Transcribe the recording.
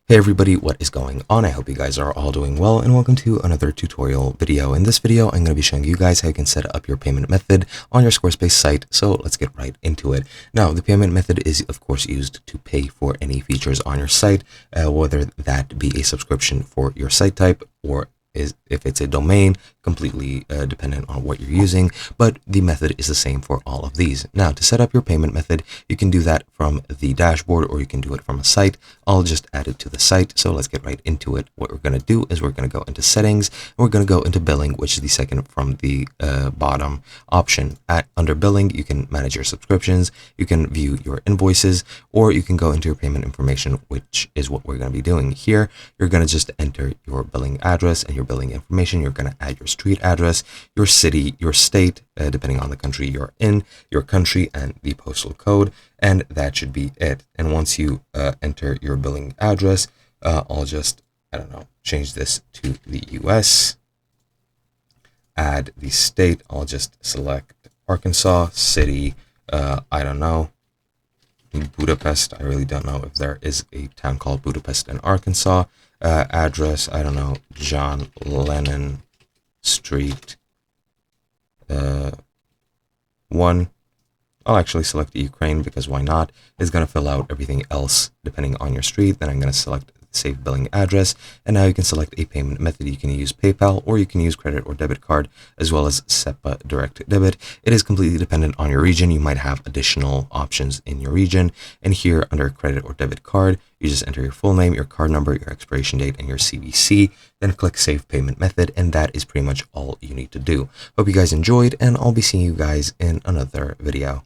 Hey everybody, what is going on? I hope you guys are all doing well and welcome to another tutorial video. In this video, I'm going to be showing you guys how you can set up your payment method on your Squarespace site. So let's get right into it. Now, the payment method is of course used to pay for any features on your site, whether that be a subscription for your site type or if it's a domain, completely dependent on what you're using, but the method is the same for all of these. Now, to set up your payment method, you can do that from the dashboard or you can do it from a site. I'll just add it to the site, so let's get right into it. What we're going to do is we're going to go into settings, and we're going to go into billing, which is the second from the bottom option. Under billing, you can manage your subscriptions, you can view your invoices, or you can go into your payment information, which is what we're going to be doing here. You're going to just enter your billing address and your billing information. You're going to add your street address, your city, your state, depending on the country you're in, your country, and the postal code, and that should be it. And once you enter your billing address, I'll just, change this to the US, add the state, I'll just select Arkansas, city, Budapest. I really don't know if there is a town called Budapest in Arkansas. Address, John Lennon Street 1. I'll actually select the Ukraine because why not? It's going to fill out everything else depending on your street. Then I'm going to select save billing address, and now you can select a payment method. You can use PayPal or you can use credit or debit card, as well as SEPA direct debit. It is completely dependent on your region. You might have additional options in your region, and here under credit or debit card, you just enter your full name, your card number, your expiration date, and your CVC, then click save payment method, and that is pretty much all you need to do. Hope you guys enjoyed, and I'll be seeing you guys in another video.